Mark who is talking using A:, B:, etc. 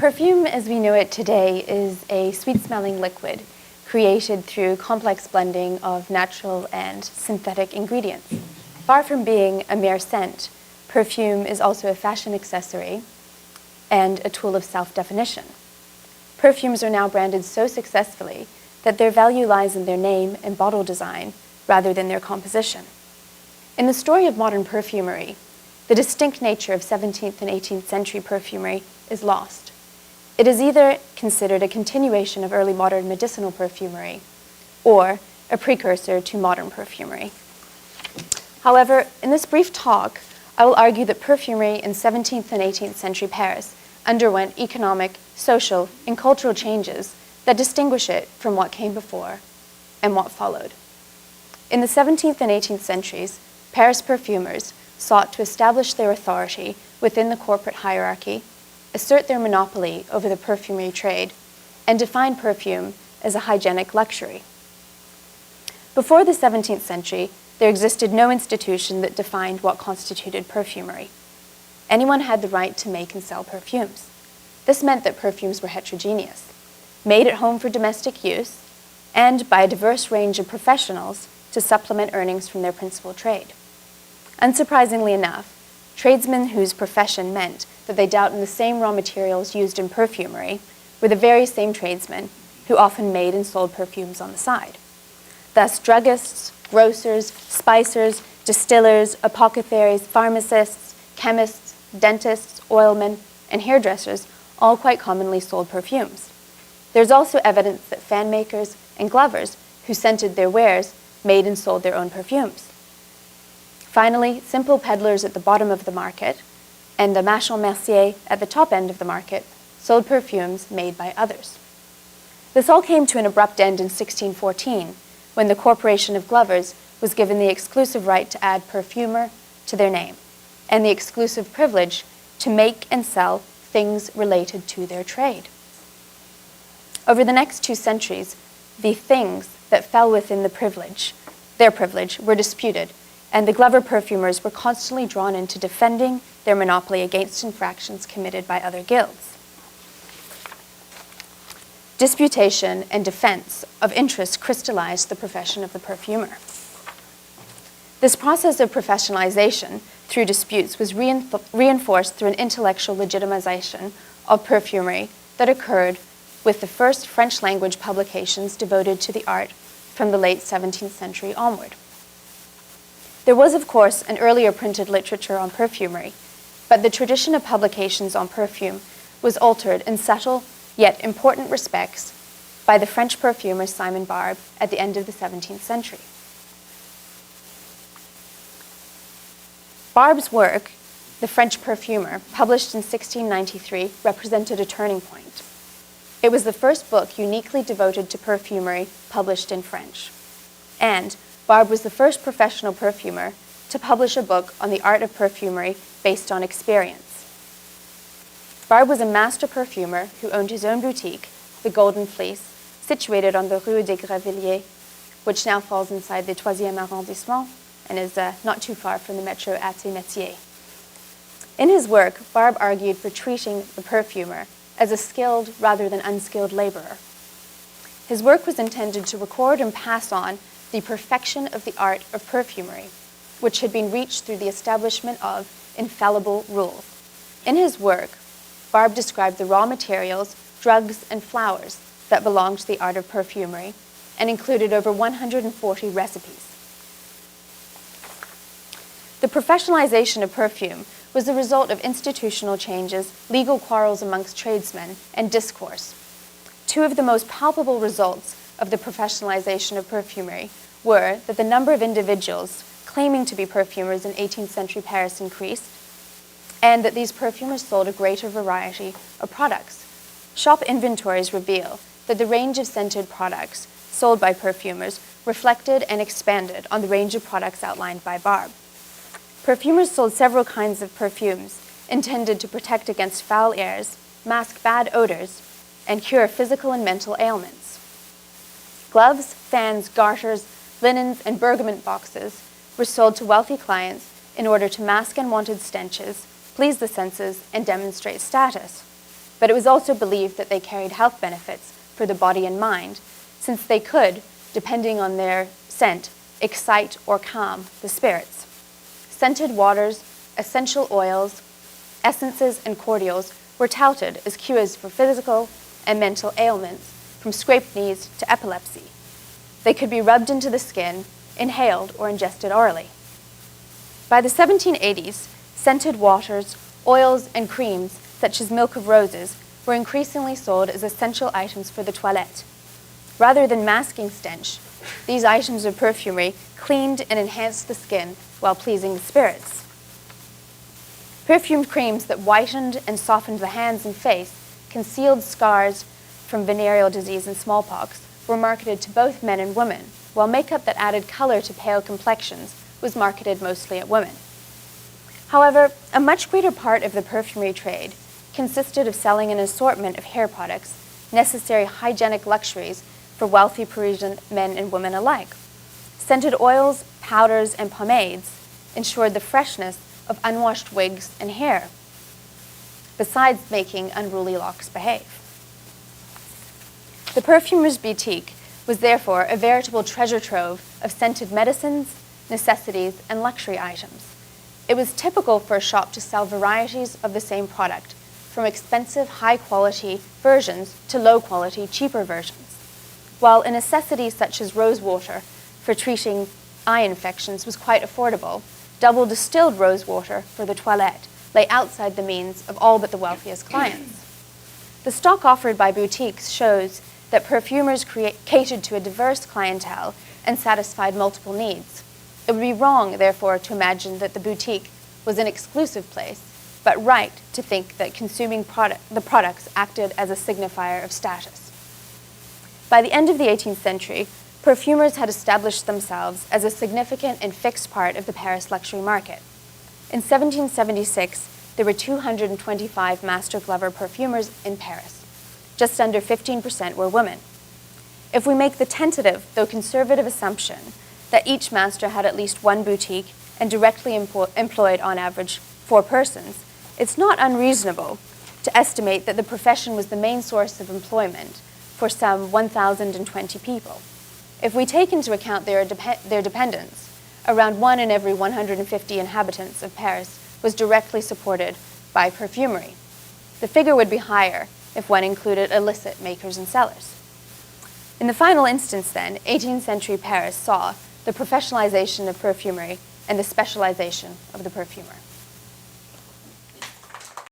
A: Perfume as we know it today is a sweet-smelling liquid created through complex blending of natural and synthetic ingredients. Far from being a mere scent, perfume is also a fashion accessory and a tool of self-definition. Perfumes are now branded so successfully that their value lies in their name and bottle design rather than their composition. In the story of modern perfumery, the distinct nature of 17th and 18th century perfumery is lost. It is either considered a continuation of early modern medicinal perfumery or a precursor to modern perfumery. However, in this brief talk, I will argue that perfumery in 17th and 18th century Paris underwent economic, social, and cultural changes that distinguish it from what came before and what followed. In the 17th and 18th centuries, Paris perfumers sought to establish their authority within the corporate hierarchy, assert their monopoly over the perfumery trade, and define perfume as a hygienic luxury. Before the 17th century, there existed no institution that defined what constituted perfumery. Anyone had the right to make and sell perfumes. This meant that perfumes were heterogeneous, made at home for domestic use, and by a diverse range of professionals to supplement earnings from their principal trade. Unsurprisingly enough, tradesmen whose profession meant that they dealt in the same raw materials used in perfumery were the very same tradesmen who often made and sold perfumes on the side. Thus, druggists, grocers, spicers, distillers, apothecaries, pharmacists, chemists, dentists, oilmen, and hairdressers all quite commonly sold perfumes. There's also evidence that fan makers and glovers who scented their wares made and sold their own perfumes. Finally, simple peddlers at the bottom of the market and the marchand mercier at the top end of the market sold perfumes made by others. This all came to an abrupt end in 1614 when the Corporation of Glovers was given the exclusive right to add perfumer to their name and the exclusive privilege to make and sell things related to their trade. Over the next 2 centuries, the things that fell within their privilege, were disputed, and the Glover perfumers were constantly drawn into defending their monopoly against infractions committed by other guilds. Disputation and defense of interest crystallized the profession of the perfumer. This process of professionalization through disputes was reinforced through an intellectual legitimization of perfumery that occurred with the first French language publications devoted to the art from the late 17th century onward. There was, of course, an earlier printed literature on perfumery, but the tradition of publications on perfume was altered in subtle yet important respects by the French perfumer Simon Barbe at the end of the 17th century. Barbe's work, The French Perfumer, published in 1693, represented a turning point. It was the first book uniquely devoted to perfumery published in French, and Barbe was the first professional perfumer to publish a book on the art of perfumery based on experience. Barbe was a master perfumer who owned his own boutique, the Golden Fleece, situated on the Rue des Gravelliers, which now falls inside the 3e arrondissement and is not too far from the metro Athée-Métier. In his work, Barbe argued for treating the perfumer as a skilled rather than unskilled laborer. His work was intended to record and pass on the perfection of the art of perfumery, which had been reached through the establishment of infallible rules. In his work, Barbe described the raw materials, drugs, and flowers that belonged to the art of perfumery and included over 140 recipes. The professionalization of perfume was the result of institutional changes, legal quarrels amongst tradesmen, and discourse. 2 of the most palpable results of the professionalization of perfumery were that the number of individuals claiming to be perfumers in 18th century Paris increased, and that these perfumers sold a greater variety of products. Shop inventories reveal that the range of scented products sold by perfumers reflected and expanded on the range of products outlined by Barbe. Perfumers sold several kinds of perfumes intended to protect against foul airs, mask bad odors, and cure physical and mental ailments. Gloves, fans, garters, linens, and bergamot boxes were sold to wealthy clients in order to mask unwanted stenches, please the senses, and demonstrate status. but it was also believed that they carried health benefits for the body and mind, since they could, depending on their scent, excite or calm the spirits. Scented waters, essential oils, essences, and cordials were touted as cures for physical and mental ailments, from scraped knees to epilepsy. They could be rubbed into the skin, inhaled, or ingested orally. By the 1780s, scented waters, oils, and creams, such as milk of roses, were increasingly sold as essential items for the toilette. Rather than masking stench, these items of perfumery cleaned and enhanced the skin while pleasing the spirits. Perfumed creams that whitened and softened the hands and face, concealed scars from venereal disease and smallpox, were marketed to both men and women, while makeup that added color to pale complexions was marketed mostly at women. However, a much greater part of the perfumery trade consisted of selling an assortment of hair products, necessary hygienic luxuries for wealthy Parisian men and women alike. Scented oils, powders, and pomades ensured the freshness of unwashed wigs and hair, besides making unruly locks behave. The perfumer's boutique was therefore a veritable treasure trove of scented medicines, necessities, and luxury items. It was typical for a shop to sell varieties of the same product, from expensive, high-quality versions to low-quality, cheaper versions. While a necessity such as rose water for treating eye infections was quite affordable, double distilled rose water for the toilette lay outside the means of all but the wealthiest clients. The stock offered by boutiques shows that perfumers catered to a diverse clientele and satisfied multiple needs. It would be wrong, therefore, to imagine that the boutique was an exclusive place, but right to think that consuming the products acted as a signifier of status. By the end of the 18th century, perfumers had established themselves as a significant and fixed part of the Paris luxury market. In 1776, there were 225 master glover perfumers in Paris. Just under 15% were women. If we make the tentative, though conservative, assumption that each master had at least one boutique and directly employed on average 4 persons, it's not unreasonable to estimate that the profession was the main source of employment for some 1,020 people. If we take into account their dependents, around 1 in every 150 inhabitants of Paris was directly supported by perfumery. The figure would be higher if one included illicit makers and sellers. In the final instance, then, 18th century Paris saw the professionalization of perfumery and the specialization of the perfumer.